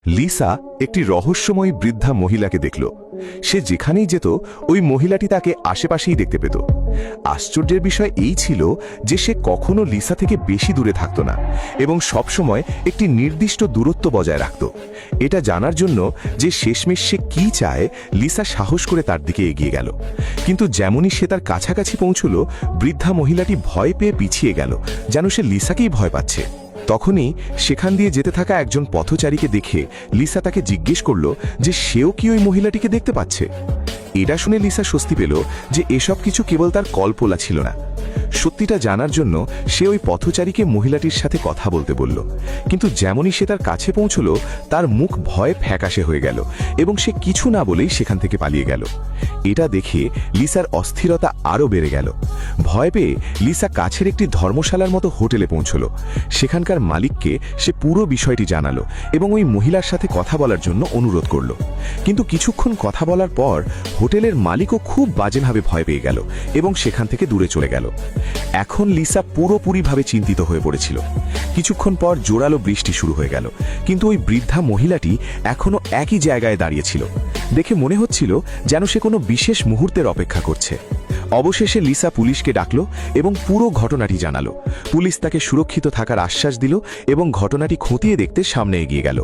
Lisa একটি রহস্যময়ী বৃদ্ধা মহিলাকে দেখল। সে যেখানেই যেত ওই মহিলাটি তাকে আশেপাশেই দেখতে পেত। আশ্চর্যের বিষয় এই ছিল যে সে কখনো লিসা থেকে বেশি দূরে থাকত না এবং সবসময় একটি নির্দিষ্ট দূরত্ব বজায় রাখত। এটা জানার জন্য যে শেষমেশ সে কী চায়, লিসা সাহস করে তার দিকে এগিয়ে গেল। কিন্তু যেমনই সে তার কাছাকাছি পৌঁছল, বৃদ্ধা মহিলাটি ভয় পেয়ে পিছিয়ে গেল, যেন সে লিসাকেই ভয় পাচ্ছে। তখনই সেখান দিয়ে যেতে থাকা একজন পথচারীকে দেখে লিসা তাকে জিজ্ঞেস করল যে সেও কি ওই মহিলাটিকে দেখতে পাচ্ছে। এটা শুনে লিসা স্বস্তি পেল যে এসব কিছু কেবল তার কল্পনা ছিল না। সত্যিটা জানার জন্য সে ওই পথচারীকে মহিলাটির সাথে কথা বলতে বলল। কিন্তু যেমনই সে তার কাছে পৌঁছল, তার মুখ ভয়ে ফ্যাকাশে হয়ে গেল এবং সে কিছু না বলেই সেখান থেকে পালিয়ে গেল। এটা দেখে লিসার অস্থিরতা আরও বেড়ে গেল। ভয় পেয়ে লিসা কাছের একটি ধর্মশালার মতো হোটেলে পৌঁছল। সেখানকার মালিককে সে পুরো বিষয়টি জানালো এবং ওই মহিলার সাথে কথা বলার জন্য অনুরোধ করল। কিন্তু কিছুক্ষণ কথা বলার পর হোটেলের মালিকও খুব বাজেভাবে ভয় পেয়ে গেল এবং সেখান থেকে দূরে চলে গেল। এখন লিসা পুরোপুরিভাবে চিন্তিত হয়ে পড়েছিল। কিছুক্ষণ পর জোরালো বৃষ্টি শুরু হয়ে গেল, কিন্তু ওই বৃদ্ধা মহিলাটি এখনো একই জায়গায় দাঁড়িয়েছিল। দেখে মনে হচ্ছিল যেন সে কোনো বিশেষ মুহূর্তের অপেক্ষা করছে। অবশেষে লিসা পুলিশকে ডাকল এবং পুরো ঘটনাটি জানালো। পুলিশ তাকে সুরক্ষিত থাকার আশ্বাস দিল এবং ঘটনাটি খতিয়ে দেখতে সামনে এগিয়ে গেল।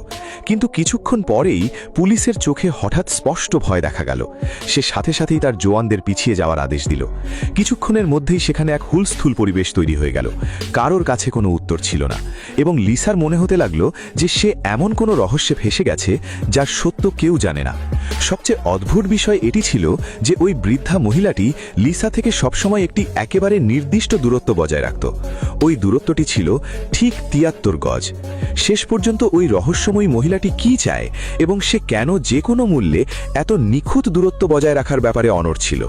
কিন্তু কিছুক্ষণ পরেই পুলিশের চোখে হঠাৎ স্পষ্ট ভয় দেখা গেল। সে সাথে সাথেই তার জওয়ানদের পিছিয়ে যাওয়ার আদেশ দিল। কিছুক্ষণের মধ্যেই সেখানে এক হুলস্থুল পরিবেশ তৈরি হয়ে গেল। কারোর কাছে কোনো উত্তর ছিল না এবং লিসার মনে হতে লাগলো যে সে এমন কোনো রহস্যে ফেসে গেছে যার সত্য কেউ জানে না। সবচেয়ে অদ্ভুত বিষয় এটি ছিল যে ওই বৃদ্ধা মহিলাটি লিসা থেকে সবসময় একটি একেবারে নির্দিষ্ট দূরত্ব বজায় রাখত। ওই দূরত্বটি ছিল ঠিক ৭৩ গজ। শেষ পর্যন্ত ওই রহস্যময়ী মহিলাটি কি চায় এবং সে কেন যে কোনো মূল্যে এত নিখুঁত দূরত্ব বজায় রাখার ব্যাপারে অনড় ছিল।